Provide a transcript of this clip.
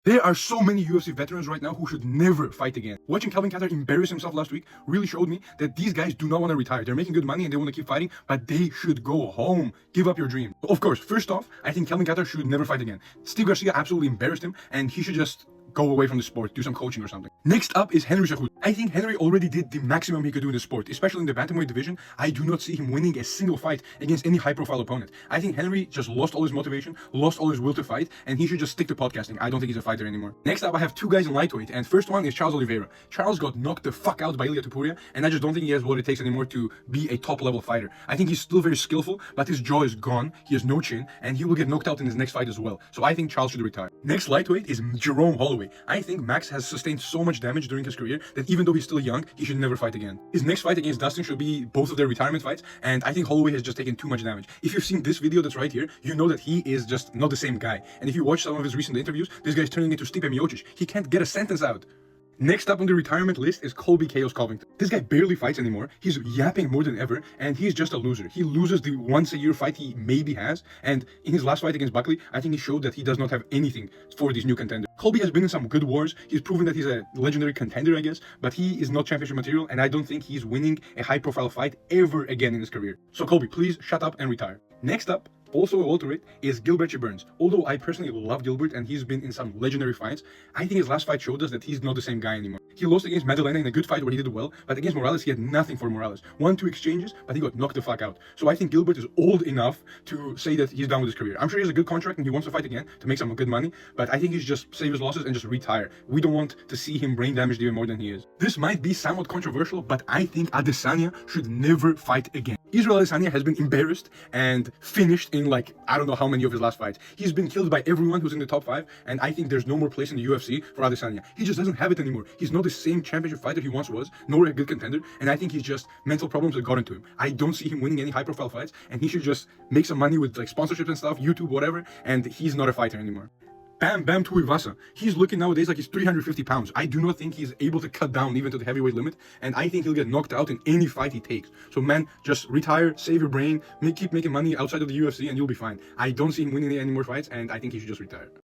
There are so many UFC veterans right now who should never fight again. Watching Calvin Kattar embarrass himself last week really showed me that these guys do not want to retire. They're making good money and they want to keep fighting, but they should go home. Give up your dream. Of course, first off, I think Calvin Kattar should never fight again. Steve Garcia absolutely embarrassed him and he should just go away from the sport, do some coaching or something. Next up is Henry Cejudo. I think Henry already did the maximum he could do in the sport, especially in the bantamweight division. I do not see him winning a single fight against any high-profile opponent. I think Henry just lost all his motivation, lost all his will to fight, and he should just stick to podcasting. I don't think he's a fighter anymore. Next up, I have two guys in lightweight, and first one is Charles Oliveira. Charles got knocked the fuck out by Ilia Topuria, and I just don't think he has what it takes anymore to be a top-level fighter. I think he's still very skillful, but his jaw is gone, he has no chin, and he will get knocked out in his next fight as well. So I think Charles should retire. Next lightweight is Jerome Holloway. I think Max has sustained so much damage during his career that even though he's still young, he should never fight again. His next fight against Dustin should be both of their retirement fights, and I think Holloway has just taken too much damage. If you've seen this video that's right here, you know that he is just not the same guy. And if you watch some of his recent interviews, this guy's turning into Stipe Miocic. He can't get a sentence out. Next up on the retirement list is Colby Chaos Covington. This guy barely fights anymore. He's yapping more than ever, and he's just a loser. He loses the once-a-year fight he maybe has, and in his last fight against Buckley, I think he showed that he does not have anything for these new contenders. Colby has been in some good wars. He's proven that he's a legendary contender, I guess, but he is not championship material, and I don't think he's winning a high-profile fight ever again in his career. So Colby, please shut up and retire. Next up, also a welterweight, is Gilbert Burns. Although I personally love Gilbert and he's been in some legendary fights, I think his last fight showed us that he's not the same guy anymore. He lost against Madalena in a good fight where he did well, but against Morales he had nothing for Morales. 1-2 exchanges, but he got knocked the fuck out. So I think Gilbert is old enough to say that he's done with his career. I'm sure he has a good contract and he wants to fight again to make some good money, but I think he should just save his losses and just retire. We don't want to see him brain damaged even more than he is. This might be somewhat controversial, but I think Adesanya should never fight again. Israel Adesanya has been embarrassed and finished in like, I don't know how many of his last fights. He's been killed by everyone who's in the top 5, and I think there's no more place in the UFC for Adesanya. He just doesn't have it anymore. He's not the same championship fighter he once was, nor a good contender, and I think he's just mental problems that got into him. I don't see him winning any high-profile fights, and he should just make some money with like sponsorships and stuff, YouTube, whatever, and he's not a fighter anymore. Bam Bam Tuivasa. He's looking nowadays like he's 350 pounds. I do not think he's able to cut down even to the heavyweight limit, and I think he'll get knocked out in any fight he takes. So man, just retire, save your brain, keep making money outside of the UFC, and you'll be fine. I don't see him winning any more fights, and I think he should just retire.